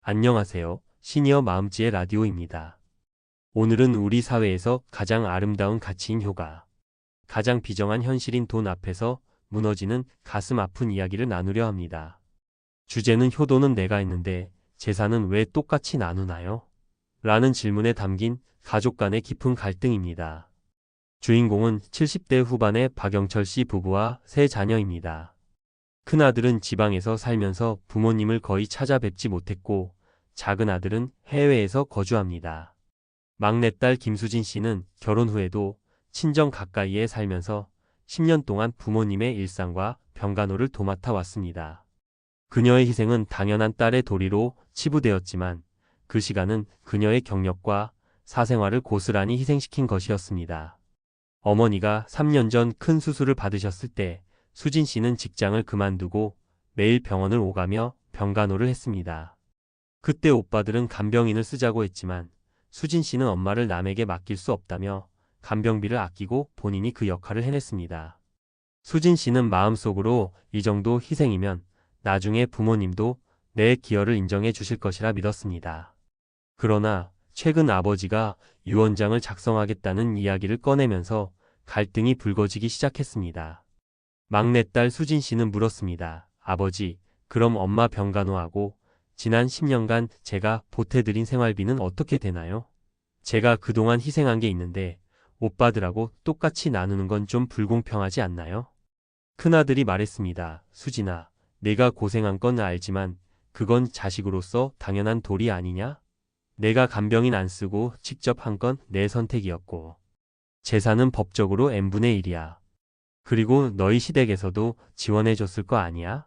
안녕하세요. 시니어 마음지의 라디오입니다. 오늘은 우리 사회에서 가장 아름다운 가치인 효가, 가장 비정한 현실인 돈 앞에서 무너지는 가슴 아픈 이야기를 나누려 합니다. 주제는 효도는 내가 있는데 재산은 왜 똑같이 나누나요? 라는 질문에 담긴 가족 간의 깊은 갈등입니다. 주인공은 70대 후반의 박영철 씨 부부와 세 자녀입니다. 큰아들은 지방에서 살면서 부모님을 거의 찾아뵙지 못했고, 작은 아들은 해외에서 거주합니다. 막내딸 김수진 씨는 결혼 후에도 친정 가까이에 살면서 10년 동안 부모님의 일상과 병간호를 도맡아 왔습니다. 그녀의 희생은 당연한 딸의 도리로 치부되었지만 그 시간은 그녀의 경력과 사생활을 고스란히 희생시킨 것이었습니다. 어머니가 3년 전 큰 수술을 받으셨을 때 수진 씨는 직장을 그만두고 매일 병원을 오가며 병간호를 했습니다. 그때 오빠들은 간병인을 쓰자고 했지만 수진 씨는 엄마를 남에게 맡길 수 없다며 간병비를 아끼고 본인이 그 역할을 해냈습니다. 수진 씨는 마음속으로 이 정도 희생이면 나중에 부모님도 내 기여를 인정해 주실 것이라 믿었습니다. 그러나 최근 아버지가 유언장을 작성하겠다는 이야기를 꺼내면서 갈등이 불거지기 시작했습니다. 막내딸 수진 씨는 물었습니다. 아버지, 그럼 엄마 병간호하고 지난 10년간 제가 보태드린 생활비는 어떻게 되나요? 제가 그동안 희생한 게 있는데 오빠들하고 똑같이 나누는 건 좀 불공평하지 않나요? 큰아들이 말했습니다. 수진아, 내가 고생한 건 알지만 그건 자식으로서 당연한 도리 아니냐? 내가 간병인 안 쓰고 직접 한 건 내 선택이었고 재산은 법적으로 n분의 1이야. 그리고 너희 시댁에서도 지원해줬을 거 아니야?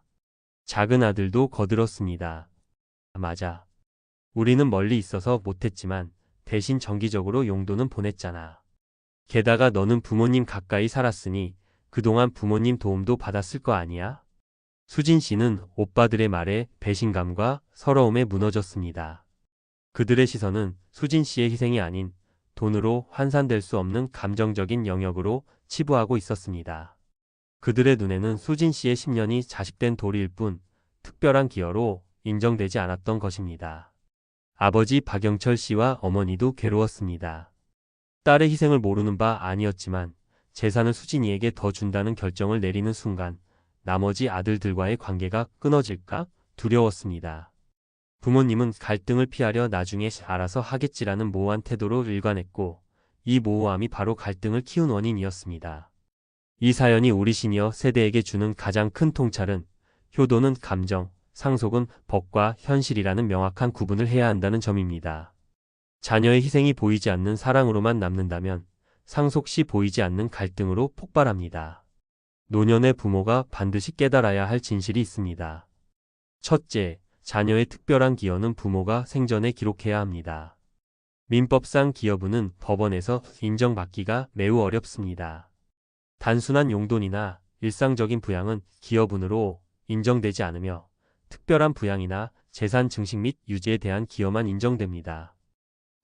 작은 아들도 거들었습니다. 맞아. 우리는 멀리 있어서 못했지만 대신 정기적으로 용돈은 보냈잖아. 게다가 너는 부모님 가까이 살았으니 그동안 부모님 도움도 받았을 거 아니야? 수진 씨는 오빠들의 말에 배신감과 서러움에 무너졌습니다. 그들의 시선은 수진 씨의 희생이 아닌 돈으로 환산될 수 없는 감정적인 영역으로 치부하고 있었습니다. 그들의 눈에는 수진 씨의 10년이 자식된 도리일 뿐 특별한 기여로 인정되지 않았던 것입니다. 아버지 박영철 씨와 어머니도 괴로웠습니다. 딸의 희생을 모르는 바 아니었지만 재산을 수진이에게 더 준다는 결정을 내리는 순간 나머지 아들들과의 관계가 끊어질까 두려웠습니다. 부모님은 갈등을 피하려 나중에 알아서 하겠지라는 모호한 태도로 일관했고 이 모호함이 바로 갈등을 키운 원인이었습니다. 이 사연이 우리 시니어 세대에게 주는 가장 큰 통찰은 효도는 감정, 상속은 법과 현실이라는 명확한 구분을 해야 한다는 점입니다. 자녀의 희생이 보이지 않는 사랑으로만 남는다면 상속 시 보이지 않는 갈등으로 폭발합니다. 노년의 부모가 반드시 깨달아야 할 진실이 있습니다. 첫째, 자녀의 특별한 기여는 부모가 생전에 기록해야 합니다. 민법상 기여분은 법원에서 인정받기가 매우 어렵습니다. 단순한 용돈이나 일상적인 부양은 기여분으로 인정되지 않으며 특별한 부양이나 재산 증식 및 유지에 대한 기여만 인정됩니다.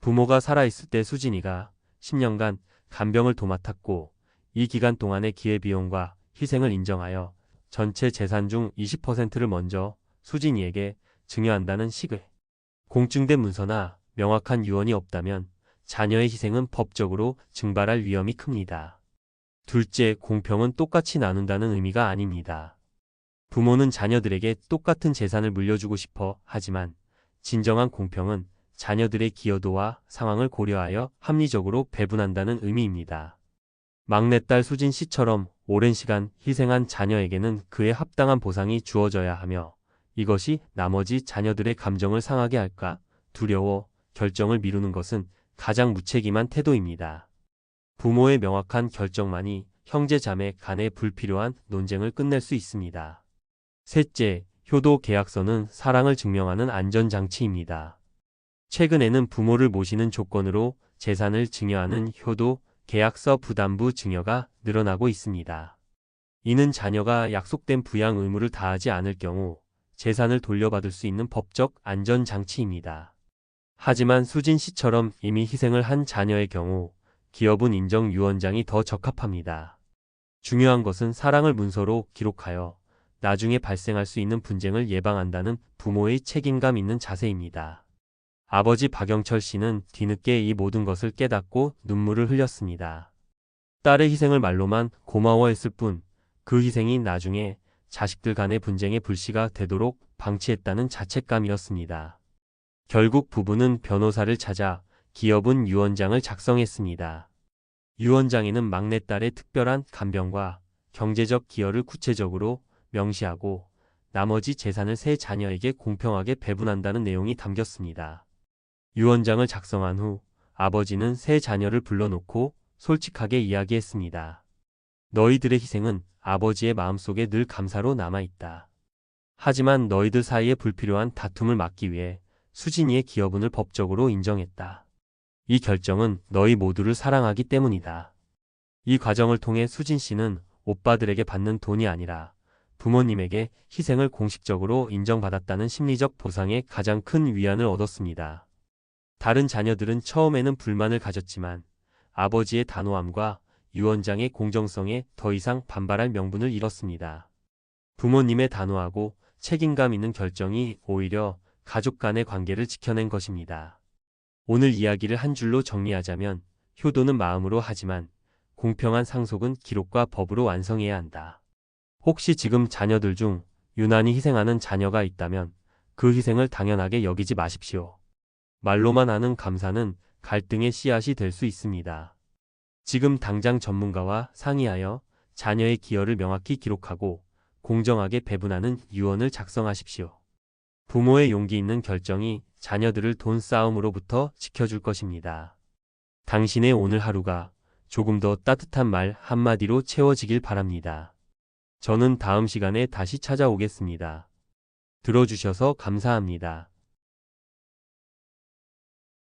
부모가 살아있을 때 수진이가 10년간 간병을 도맡았고 이 기간 동안의 기회비용과 희생을 인정하여 전체 재산 중 20%를 먼저 수진이에게 증여한다는 식의 공증된 문서나 명확한 유언이 없다면 자녀의 희생은 법적으로 증발할 위험이 큽니다. 둘째, 공평은 똑같이 나눈다는 의미가 아닙니다. 부모는 자녀들에게 똑같은 재산을 물려주고 싶어 하지만 진정한 공평은 자녀들의 기여도와 상황을 고려하여 합리적으로 배분한다는 의미입니다. 막내딸 수진 씨처럼 오랜 시간 희생한 자녀에게는 그에 합당한 보상이 주어져야 하며 이것이 나머지 자녀들의 감정을 상하게 할까 두려워 결정을 미루는 것은 가장 무책임한 태도입니다. 부모의 명확한 결정만이 형제 자매 간의 불필요한 논쟁을 끝낼 수 있습니다. 셋째, 효도 계약서는 사랑을 증명하는 안전장치입니다. 최근에는 부모를 모시는 조건으로 재산을 증여하는 효도 계약서 부담부 증여가 늘어나고 있습니다. 이는 자녀가 약속된 부양 의무를 다하지 않을 경우 재산을 돌려받을 수 있는 법적 안전장치입니다. 하지만 수진 씨처럼 이미 희생을 한 자녀의 경우 기여분 인정 유언장이 더 적합합니다. 중요한 것은 사랑을 문서로 기록하여 나중에 발생할 수 있는 분쟁을 예방한다는 부모의 책임감 있는 자세입니다. 아버지 박영철 씨는 뒤늦게 이 모든 것을 깨닫고 눈물을 흘렸습니다. 딸의 희생을 말로만 고마워했을 뿐 그 희생이 나중에 자식들 간의 분쟁의 불씨가 되도록 방치했다는 자책감이었습니다. 결국 부부는 변호사를 찾아 기업은 유언장을 작성했습니다. 유언장에는 막내딸의 특별한 간병과 경제적 기여를 구체적으로 명시하고 나머지 재산을 세 자녀에게 공평하게 배분한다는 내용이 담겼습니다. 유언장을 작성한 후 아버지는 세 자녀를 불러놓고 솔직하게 이야기했습니다. 너희들의 희생은 아버지의 마음속에 늘 감사로 남아있다. 하지만 너희들 사이의 불필요한 다툼을 막기 위해 수진이의 기여분을 법적으로 인정했다. 이 결정은 너희 모두를 사랑하기 때문이다. 이 과정을 통해 수진 씨는 오빠들에게 받는 돈이 아니라 부모님에게 희생을 공식적으로 인정받았다는 심리적 보상에 가장 큰 위안을 얻었습니다. 다른 자녀들은 처음에는 불만을 가졌지만 아버지의 단호함과 유언장의 공정성에 더 이상 반발할 명분을 잃었습니다. 부모님의 단호하고 책임감 있는 결정이 오히려 가족 간의 관계를 지켜낸 것입니다. 오늘 이야기를 한 줄로 정리하자면 효도는 마음으로 하지만 공평한 상속은 기록과 법으로 완성해야 한다. 혹시 지금 자녀들 중 유난히 희생하는 자녀가 있다면 그 희생을 당연하게 여기지 마십시오. 말로만 하는 감사는 갈등의 씨앗이 될 수 있습니다. 지금 당장 전문가와 상의하여 자녀의 기여를 명확히 기록하고 공정하게 배분하는 유언을 작성하십시오. 부모의 용기 있는 결정이 자녀들을 돈 싸움으로부터 지켜줄 것입니다. 당신의 오늘 하루가 조금 더 따뜻한 말 한마디로 채워지길 바랍니다. 저는 다음 시간에 다시 찾아오겠습니다. 들어주셔서 감사합니다.